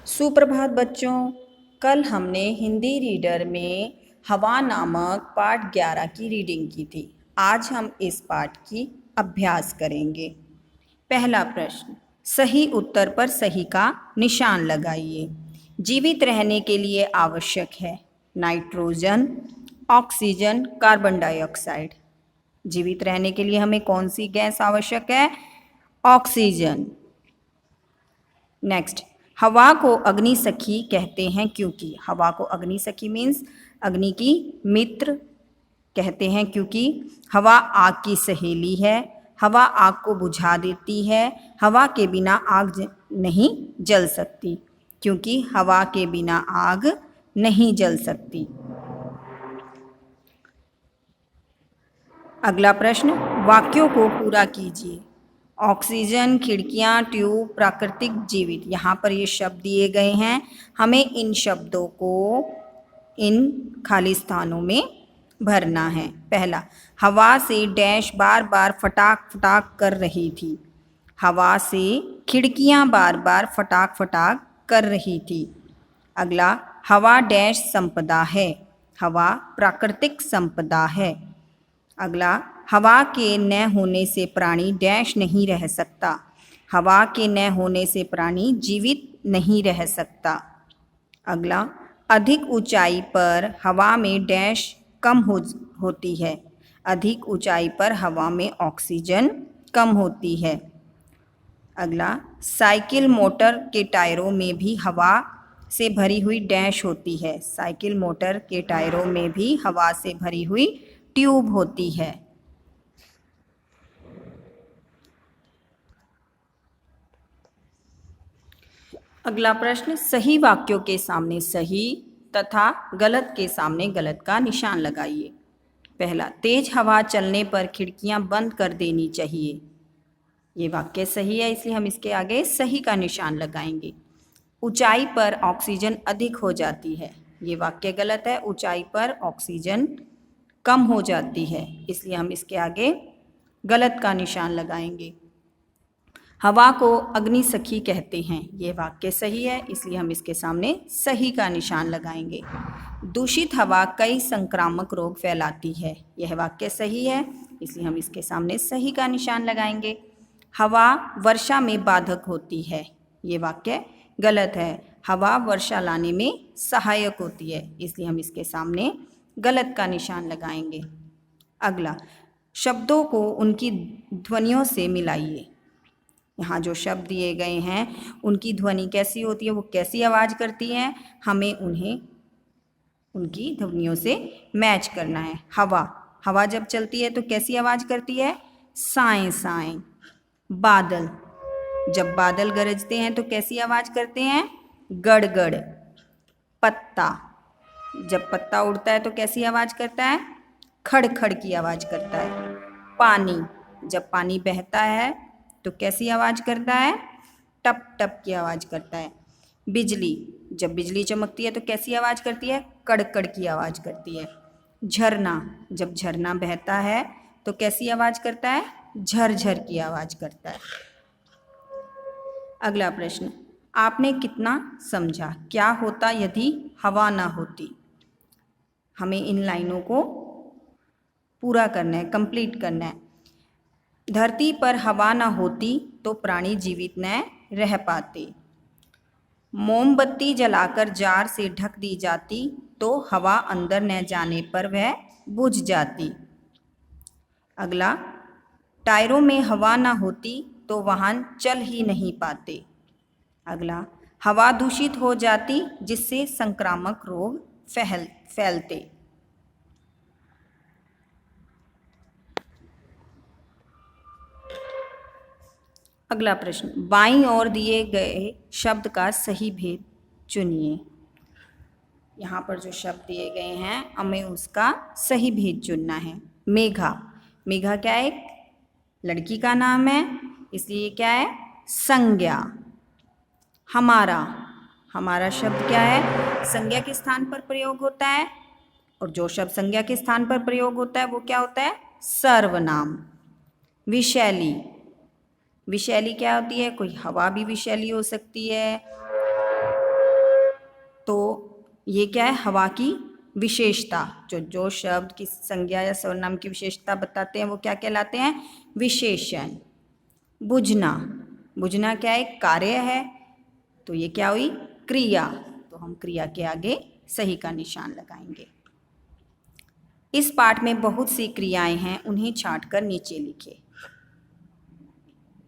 सुप्रभात बच्चों। कल हमने हिंदी रीडर में हवा नामक पाठ 11 की रीडिंग की थी। आज हम इस पाठ की अभ्यास करेंगे। पहला प्रश्न, सही उत्तर पर सही का निशान लगाइए। जीवित रहने के लिए आवश्यक है नाइट्रोजन, ऑक्सीजन, कार्बन डाइऑक्साइड। जीवित रहने के लिए हमें कौन सी गैस आवश्यक है? ऑक्सीजन। नेक्स्ट, हवा को अग्नि सखी कहते हैं क्योंकि। हवा को अग्नि सखी मीन्स अग्नि की मित्र कहते हैं क्योंकि हवा आग की सहेली है। हवा आग को बुझा देती है। हवा के बिना आग नहीं जल सकती क्योंकि हवा के बिना आग नहीं जल सकती। अगला प्रश्न, वाक्यों को पूरा कीजिए। ऑक्सीजन, खिड़कियाँ, ट्यूब, प्राकृतिक, जीवित। यहाँ पर ये शब्द दिए गए हैं, हमें इन शब्दों को इन खाली स्थानों में भरना है। पहला, हवा से डैश बार बार फटाक फटाक कर रही थी। हवा से खिड़कियाँ बार बार फटाक फटाक कर रही थी। अगला, हवा डैश संपदा है। हवा प्राकृतिक संपदा है। अगला, हवा के न होने से प्राणी डैश नहीं रह सकता। हवा के न होने से प्राणी जीवित नहीं रह सकता। अगला, अधिक ऊंचाई पर हवा में डैश कम होती है। अधिक ऊंचाई पर हवा में ऑक्सीजन कम होती है। अगला, साइकिल मोटर के टायरों में भी हवा से भरी हुई डैश होती है। साइकिल मोटर के टायरों में भी हवा से भरी हुई ट्यूब होती है। अगला प्रश्न, सही वाक्यों के सामने सही तथा गलत के सामने गलत का निशान लगाइए। पहला, तेज हवा चलने पर खिड़कियां बंद कर देनी चाहिए। ये वाक्य सही है, इसलिए हम इसके आगे सही का निशान लगाएंगे। ऊंचाई पर ऑक्सीजन अधिक हो जाती है। ये वाक्य गलत है, ऊंचाई पर ऑक्सीजन कम हो जाती है, इसलिए हम इसके आगे गलत का निशान लगाएंगे। हवा को अग्नि सखी कहते हैं। ये वाक्य सही है, इसलिए हम इसके सामने सही का निशान लगाएंगे। दूषित हवा कई संक्रामक रोग फैलाती है। यह वाक्य सही है, इसलिए हम इसके सामने सही का निशान लगाएंगे। हवा वर्षा में बाधक होती है। ये वाक्य गलत है। हवा वर्षा लाने में सहायक होती है, इसलिए हम इसके सामने गलत का निशान लगाएंगे। अगला, शब्दों को उनकी ध्वनियों से मिलाइए। यहाँ जो शब्द दिए गए हैं उनकी ध्वनि कैसी होती है, वो कैसी आवाज़ करती हैं, हमें उन्हें उनकी ध्वनियों से मैच करना है। हवा, हवा जब चलती है तो कैसी आवाज़ करती है? साएं साएं। बादल, जब बादल गरजते हैं तो कैसी आवाज़ करते हैं? गड़ गड़। पत्ता, जब पत्ता उड़ता है तो कैसी आवाज़ करता है? खड़ खड़ की आवाज़ करता है। पानी, जब पानी बहता है तो कैसी आवाज़ करता है? टप टप की आवाज़ करता है। बिजली, जब बिजली चमकती है तो कैसी आवाज़ करती है? कड़कड़ की आवाज़ करती है। झरना, जब झरना बहता है तो कैसी आवाज़ करता है? झरझर की आवाज़ करता है। अगला प्रश्न, आपने कितना समझा? क्या होता यदि हवा ना होती? हमें इन लाइनों को पूरा करना है, कंप्लीट करना है। धरती पर हवा ना होती तो प्राणी जीवित न रह पाते। मोमबत्ती जलाकर जार से ढक दी जाती तो हवा अंदर न जाने पर वह बुझ जाती। अगला, टायरों में हवा ना होती तो वाहन चल ही नहीं पाते। अगला, हवा दूषित हो जाती जिससे संक्रामक रोग फैलते। अगला प्रश्न, बाईं ओर दिए गए शब्द का सही भेद चुनिए। यहाँ पर जो शब्द दिए गए हैं हमें उसका सही भेद चुनना है। मेघा, मेघा क्या है? एक लड़की का नाम है, इसलिए क्या है? संज्ञा। हमारा, हमारा शब्द क्या है? संज्ञा के स्थान पर प्रयोग होता है, और जो शब्द संज्ञा के स्थान पर प्रयोग होता है वो क्या होता है? सर्वनाम। विशैली, विशैली क्या होती है? कोई हवा भी विशैली हो सकती है, तो ये क्या है, हवा की विशेषता। जो शब्द की संज्ञा या सर्वनाम की विशेषता बताते हैं वो क्या कहलाते हैं, विशेषण। बुझना, बुझना क्या है, कार्य है, तो ये क्या हुई, क्रिया। तो हम क्रिया के आगे सही का निशान लगाएंगे। इस पाठ में बहुत सी क्रियाएं हैं, उन्हें छांटकर नीचे लिखें।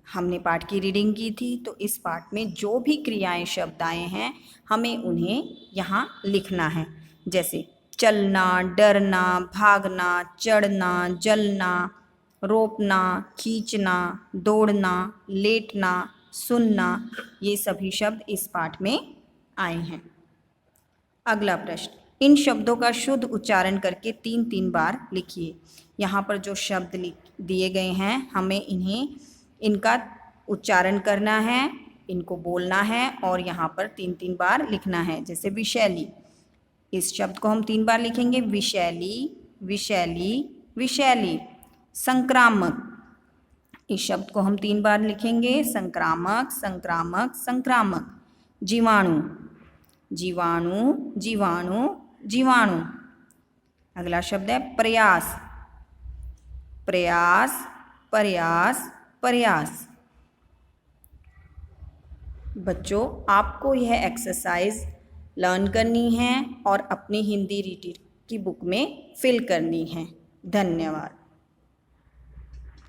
हमने पाठ की रीडिंग की थी, तो इस पाठ में जो भी क्रियाएं शब्द आए हैं हमें उन्हें यहाँ लिखना है। जैसे चलना, डरना, भागना, चढ़ना, जलना, रोपना, खींचना, दौड़ना, लेटना, सुनना, ये सभी शब्द इस पाठ में आए हैं। अगला प्रश्न, इन शब्दों का शुद्ध उच्चारण करके 3-3 बार लिखिए। यहाँ पर जो शब्द दिए गए हैं हमें इनका उच्चारण करना है, इनको बोलना है और यहाँ पर 3-3 बार लिखना है। जैसे विषैली, इस शब्द को हम 3 बार लिखेंगे, विषैली, विषैली, विषैली। संक्रामक, इस शब्द को हम 3 बार लिखेंगे, संक्रामक, संक्रामक, संक्रामक। जीवाणु, जीवाणु, जीवाणु, जीवाणु। अगला शब्द है प्रयास, प्रयास, प्रयास, प्रयास। बच्चों, आपको यह एक्सरसाइज लर्न करनी है और अपनी हिंदी रीडिंग की बुक में फिल करनी है। धन्यवाद।